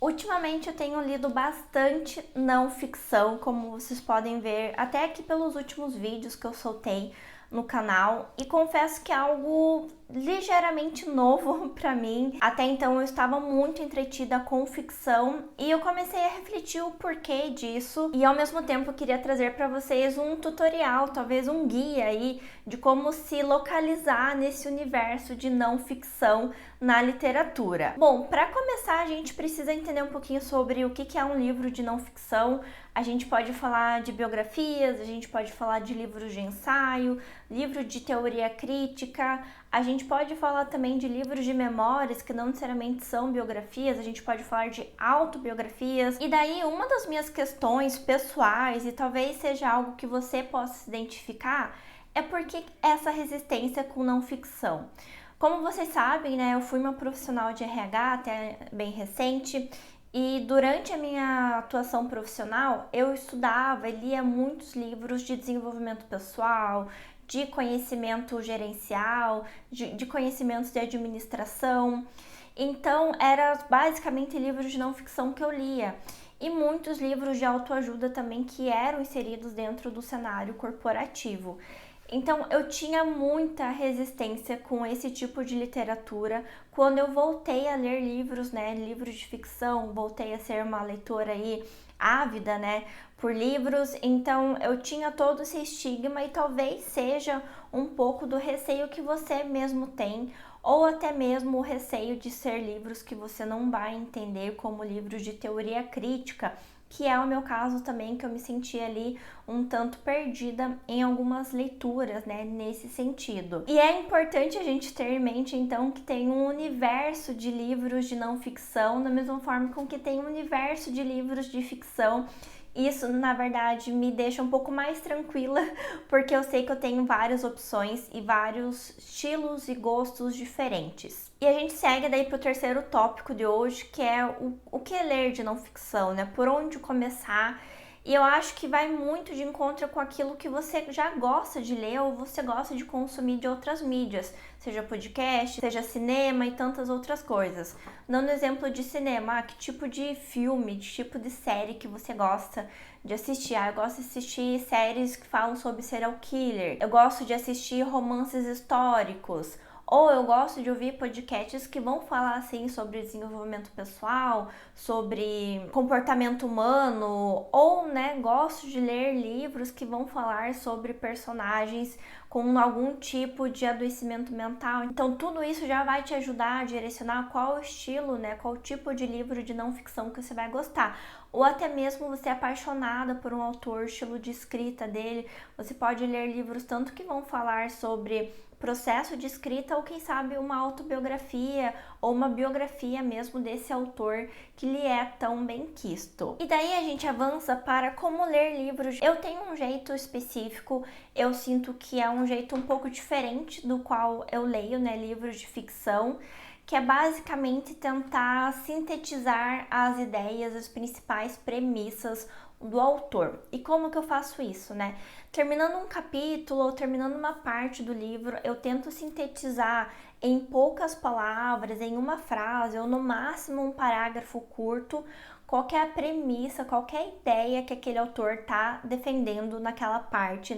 Ultimamente eu tenho lido bastante não ficção, como vocês podem ver, até aqui pelos últimos vídeos que eu soltei no canal, e confesso que é algo ligeiramente novo pra mim. Até então eu estava muito entretida com ficção e eu comecei a refletir o porquê disso, e ao mesmo tempo eu queria trazer para vocês um tutorial, talvez um guia aí de como se localizar nesse universo de não ficção na literatura. Bom, para começar a gente precisa entender um pouquinho sobre o que é um livro de não ficção. A gente pode falar de biografias, a gente pode falar de livros de ensaio, livro de teoria crítica, a gente pode falar também de livros de memórias que não necessariamente são biografias, a gente pode falar de autobiografias. E daí uma das minhas questões pessoais, e talvez seja algo que você possa se identificar, é porque essa resistência com não ficção. Como vocês sabem, né, eu fui uma profissional de RH até bem recente, e durante a minha atuação profissional eu estudava e lia muitos livros de desenvolvimento pessoal, de conhecimento gerencial, de conhecimentos de administração. Então, era basicamente livros de não ficção que eu lia. E muitos livros de autoajuda também que eram inseridos dentro do cenário corporativo. Então, eu tinha muita resistência com esse tipo de literatura. Quando eu voltei a ler livros, né, livros de ficção, voltei a ser uma leitora aí ávida, né, por livros, então eu tinha todo esse estigma e talvez seja um pouco do receio que você mesmo tem, ou até mesmo o receio de ser livros que você não vai entender como livros de teoria crítica, que é o meu caso também, que eu me senti ali um tanto perdida em algumas leituras, né, nesse sentido. E é importante a gente ter em mente, então, que tem um universo de livros de não ficção, da mesma forma com que tem um universo de livros de ficção. Isso, na verdade, me deixa um pouco mais tranquila, porque eu sei que eu tenho várias opções e vários estilos e gostos diferentes. E a gente segue daí para o terceiro tópico de hoje, que é o que é ler de não ficção, né? Por onde começar. E eu acho que vai muito de encontro com aquilo que você já gosta de ler ou você gosta de consumir de outras mídias, seja podcast, seja cinema e tantas outras coisas. Dando exemplo de cinema, que tipo de filme, de tipo de série que você gosta de assistir? Eu gosto de assistir séries que falam sobre serial killer, eu gosto de assistir romances históricos, ou eu gosto de ouvir podcasts que vão falar assim sobre desenvolvimento pessoal, sobre comportamento humano, ou né, gosto de ler livros que vão falar sobre personagens com algum tipo de adoecimento mental. Então tudo isso já vai te ajudar a direcionar qual estilo, né, qual tipo de livro de não ficção que você vai gostar. Ou até mesmo você é apaixonada por um autor, estilo de escrita dele, você pode ler livros tanto que vão falar sobre processo de escrita ou quem sabe uma autobiografia ou uma biografia mesmo desse autor que lhe é tão bem quisto. E daí a gente avança para como ler livros. Eu tenho um jeito específico, eu sinto que é um jeito um pouco diferente do qual eu leio, né, livros de ficção, que é basicamente tentar sintetizar as ideias, as principais premissas do autor. E como que eu faço isso, né? Terminando um capítulo ou terminando uma parte do livro, eu tento sintetizar em poucas palavras, em uma frase ou no máximo um parágrafo curto, qual que é a premissa, qual que é a ideia que aquele autor está defendendo naquela parte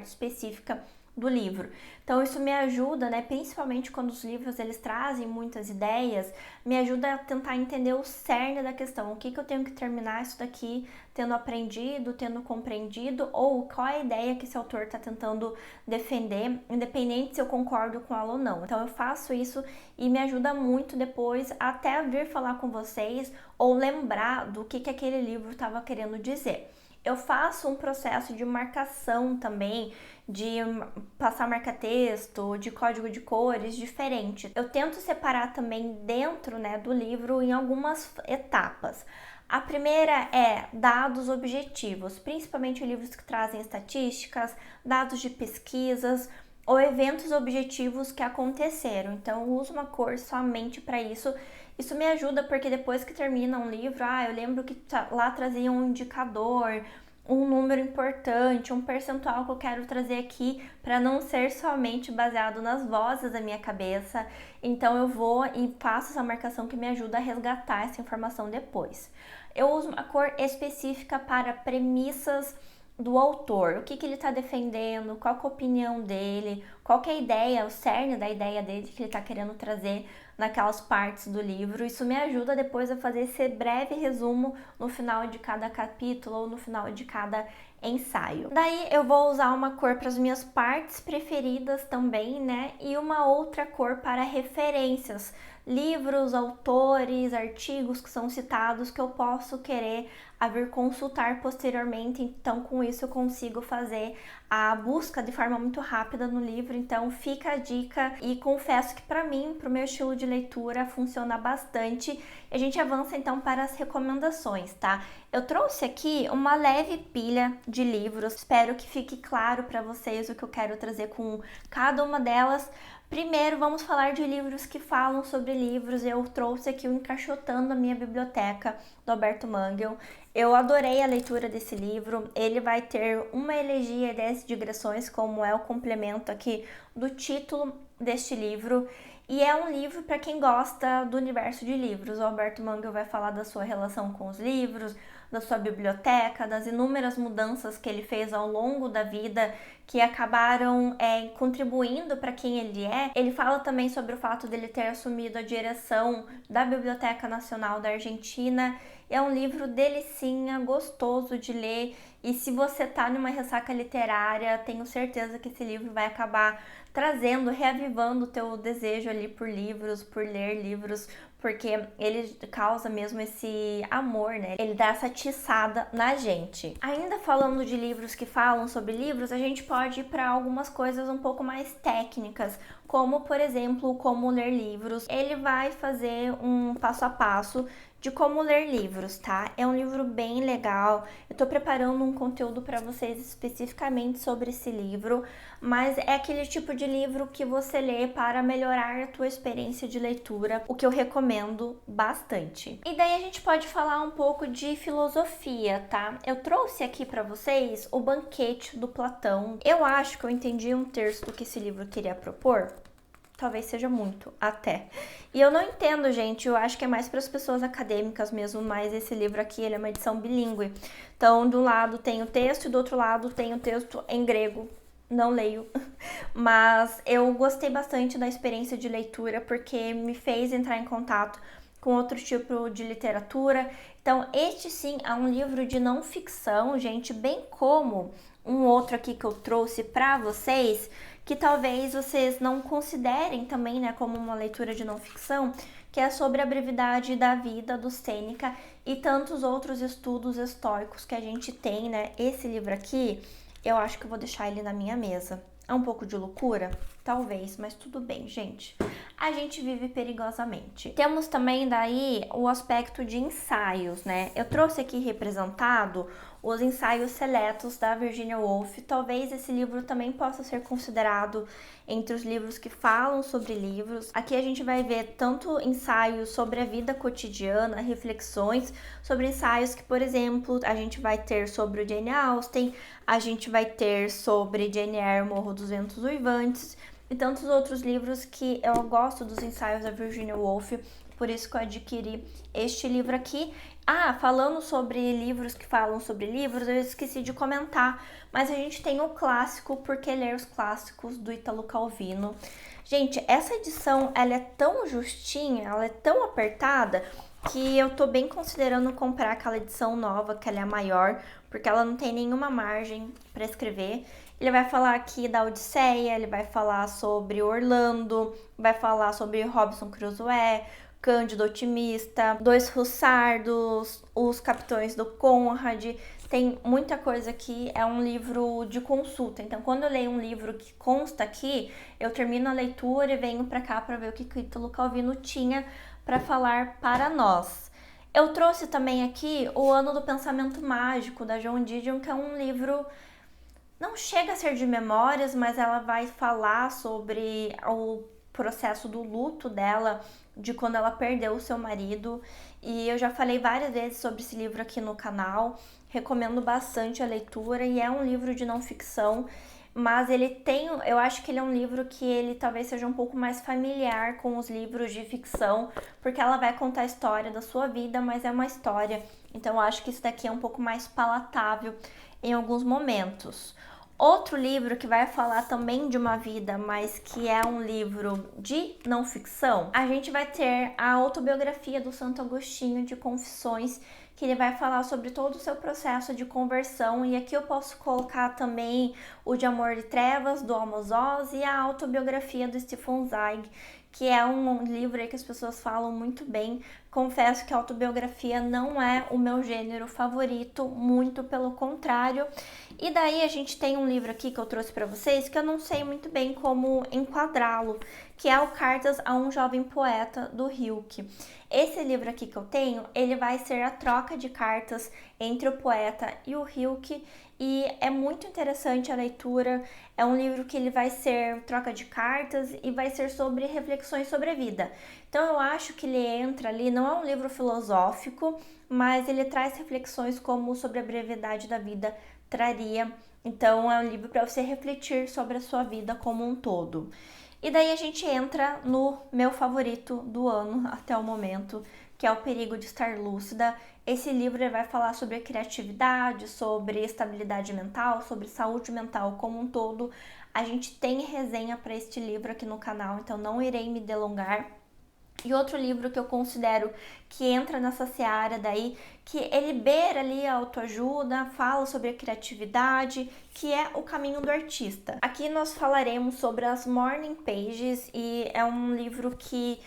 específica do livro. Então isso me ajuda, né, principalmente quando os livros eles trazem muitas ideias, me ajuda a tentar entender o cerne da questão, o que eu tenho que terminar isso daqui tendo aprendido, tendo compreendido, ou qual é a ideia que esse autor está tentando defender, independente se eu concordo com ela ou não. Então eu faço isso e me ajuda muito depois até vir falar com vocês ou lembrar do que aquele livro estava querendo dizer. Eu faço um processo de marcação também, de passar marca-texto, de código de cores diferente. Eu tento separar também dentro, né, do livro em algumas etapas. A primeira é dados objetivos, principalmente livros que trazem estatísticas, dados de pesquisas ou eventos objetivos que aconteceram. Então, eu uso uma cor somente para isso. Isso me ajuda porque depois que termina um livro, eu lembro que lá trazia um indicador, um número importante, um percentual que eu quero trazer aqui para não ser somente baseado nas vozes da minha cabeça. Então eu vou e faço essa marcação que me ajuda a resgatar essa informação depois. Eu uso uma cor específica para premissas do autor, o que ele está defendendo, qual que é a opinião dele, qual que é a ideia, o cerne da ideia dele que ele está querendo trazer naquelas partes do livro. Isso me ajuda depois a fazer esse breve resumo no final de cada capítulo ou no final de cada ensaio. Daí eu vou usar uma cor para as minhas partes preferidas também, né? E uma outra cor para referências, livros, autores, artigos que são citados que eu posso querer a vir consultar posteriormente. Então com isso eu consigo fazer a busca de forma muito rápida no livro. Então fica a dica e confesso que para mim, para o meu estilo de leitura, funciona bastante. E a gente avança então para as recomendações, tá? Eu trouxe aqui uma leve pilha de livros, espero que fique claro para vocês o que eu quero trazer com cada uma delas. Primeiro, vamos falar de livros que falam sobre livros. Eu trouxe aqui o Encaixotando a Minha Biblioteca, do Alberto Mangel. Eu adorei a leitura desse livro. Ele vai ter uma elegia e 10 digressões, como é o complemento aqui do título deste livro. E é um livro para quem gosta do universo de livros. O Alberto Mangel vai falar da sua relação com os livros, da sua biblioteca, das inúmeras mudanças que ele fez ao longo da vida, que acabaram contribuindo para quem ele é. Ele fala também sobre o fato dele ter assumido a direção da Biblioteca Nacional da Argentina. É um livro delicinha, gostoso de ler, e se você tá numa ressaca literária, tenho certeza que esse livro vai acabar trazendo, reavivando o teu desejo ali por livros, por ler livros, porque ele causa mesmo esse amor, né? Ele dá essa atiçada na gente. Ainda falando de livros que falam sobre livros, a gente pode ir para algumas coisas um pouco mais técnicas, como, por exemplo, como ler livros. Ele vai fazer um passo a passo de como ler livros, tá? É um livro bem legal. Eu tô preparando um conteúdo para vocês especificamente sobre esse livro, mas é aquele tipo de livro que você lê para melhorar a tua experiência de leitura, o que eu recomendo bastante. E daí a gente pode falar um pouco de filosofia, tá? Eu trouxe aqui para vocês O Banquete do Platão. Eu acho que eu entendi um terço do que esse livro queria propor. Talvez seja muito, até. E eu não entendo, gente, eu acho que é mais para as pessoas acadêmicas mesmo, mas esse livro aqui, ele é uma edição bilíngue. Então, de um lado tem o texto e do outro lado tem o texto em grego. Não leio, mas eu gostei bastante da experiência de leitura porque me fez entrar em contato com outro tipo de literatura. Então, este sim é um livro de não ficção, gente, bem como um outro aqui que eu trouxe para vocês, que talvez vocês não considerem também, né, como uma leitura de não ficção, que é sobre a brevidade da vida do Sêneca e tantos outros estudos estoicos que a gente tem, né? Esse livro aqui, eu acho que eu vou deixar ele na minha mesa. É um pouco de loucura? Talvez, mas tudo bem, gente. A gente vive perigosamente. Temos também daí o aspecto de ensaios, né? Eu trouxe aqui representado os ensaios seletos da Virginia Woolf. Talvez esse livro também possa ser considerado entre os livros que falam sobre livros. Aqui a gente vai ver tanto ensaios sobre a vida cotidiana, reflexões sobre ensaios que, por exemplo, a gente vai ter sobre o Jane Austen, a gente vai ter sobre Jane Eyre, Morro dos Ventos Uivantes, e tantos outros livros que eu gosto dos ensaios da Virginia Woolf, por isso que eu adquiri este livro aqui. Ah, falando sobre livros que falam sobre livros, eu esqueci de comentar, mas a gente tem o clássico Por que Ler os Clássicos, do Ítalo Calvino. Gente, essa edição, ela é tão justinha, ela é tão apertada, que eu tô bem considerando comprar aquela edição nova, que ela é a maior, porque ela não tem nenhuma margem para escrever. Ele vai falar aqui da Odisseia, ele vai falar sobre Orlando, vai falar sobre Robinson Crusoe, Cândido Otimista, Dois Russardos, Os Capitães do Conrad. Tem muita coisa aqui, é um livro de consulta. Então, quando eu leio um livro que consta aqui, eu termino a leitura e venho para cá para ver o que o Ítalo Calvino tinha para falar para nós. Eu trouxe também aqui O Ano do Pensamento Mágico, da Joan Didion, que é um livro... Não chega a ser de memórias, mas ela vai falar sobre processo do luto dela, de quando ela perdeu o seu marido. E eu já falei várias vezes sobre esse livro aqui no canal, recomendo bastante a leitura e é um livro de não ficção, mas eu acho que ele é um livro que ele talvez seja um pouco mais familiar com os livros de ficção, porque ela vai contar a história da sua vida, mas é uma história, então eu acho que isso daqui é um pouco mais palatável em alguns momentos. Outro livro que vai falar também de uma vida, mas que é um livro de não ficção, a gente vai ter a autobiografia do Santo Agostinho de Confissões, que ele vai falar sobre todo o seu processo de conversão, e aqui eu posso colocar também o de Amor e Trevas, do Amos Oz, e a autobiografia do Stefan Zweig, que é um livro aí que as pessoas falam muito bem. Confesso que a autobiografia não é o meu gênero favorito, muito pelo contrário. E daí a gente tem um livro aqui que eu trouxe para vocês que eu não sei muito bem como enquadrá-lo, que é o Cartas a um Jovem Poeta, do Rilke. Esse livro aqui que eu tenho, ele vai ser a troca de cartas entre o poeta e o Rilke, e é muito interessante a leitura. É um livro que ele vai ser troca de cartas e vai ser sobre reflexões sobre a vida. Então eu acho que ele entra ali, não é um livro filosófico, mas ele traz reflexões como sobre a brevidade da vida traria. Então é um livro para você refletir sobre a sua vida como um todo. E daí a gente entra no meu favorito do ano até o momento, que é O Perigo de Estar Lúcida. Esse livro vai falar sobre a criatividade, sobre estabilidade mental, sobre saúde mental como um todo. A gente tem resenha para este livro aqui no canal, então não irei me delongar. E outro livro que eu considero que entra nessa seara daí, que ele beira ali a autoajuda, fala sobre a criatividade, que é O Caminho do Artista. Aqui nós falaremos sobre as Morning Pages, e é um livro que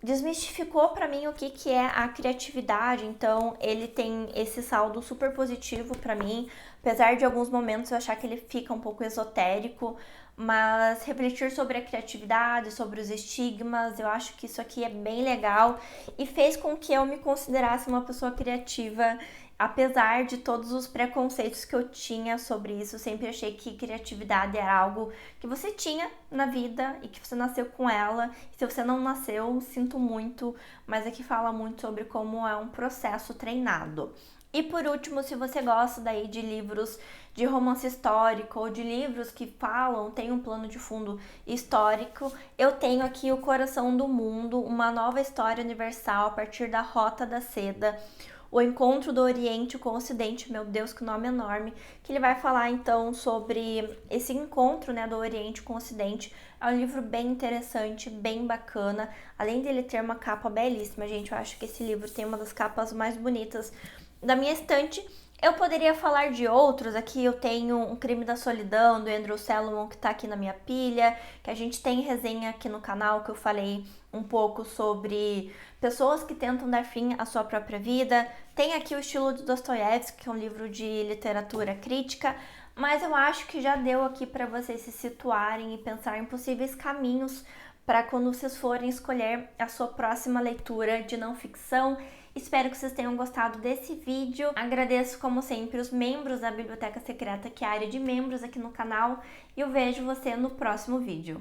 desmistificou para mim o que é a criatividade. Então ele tem esse saldo super positivo para mim, apesar de alguns momentos eu achar que ele fica um pouco esotérico, mas refletir sobre a criatividade, sobre os estigmas, eu acho que isso aqui é bem legal e fez com que eu me considerasse uma pessoa criativa, apesar de todos os preconceitos que eu tinha sobre isso. Eu sempre achei que criatividade era algo que você tinha na vida e que você nasceu com ela. E se você não nasceu, sinto muito, mas aqui fala muito sobre como é um processo treinado. E por último, se você gosta daí de livros de romance histórico ou de livros que falam, tem um plano de fundo histórico, eu tenho aqui O Coração do Mundo, uma nova história universal a partir da Rota da Seda, o encontro do Oriente com o Ocidente, meu Deus, que nome enorme, que ele vai falar então sobre esse encontro, né, do Oriente com o Ocidente. É um livro bem interessante, bem bacana, além dele ter uma capa belíssima, gente, eu acho que esse livro tem uma das capas mais bonitas da minha estante. Eu poderia falar de outros, aqui eu tenho Um Crime da Solidão, do Andrew Salomon, que tá aqui na minha pilha, que a gente tem resenha aqui no canal, que eu falei um pouco sobre pessoas que tentam dar fim à sua própria vida. Tem aqui O Estilo de Dostoiévski, que é um livro de literatura crítica, mas eu acho que já deu aqui para vocês se situarem e pensar em possíveis caminhos para quando vocês forem escolher a sua próxima leitura de não ficção. Espero que vocês tenham gostado desse vídeo. Agradeço, como sempre, os membros da Biblioteca Secreta, que é a área de membros aqui no canal, e eu vejo você no próximo vídeo.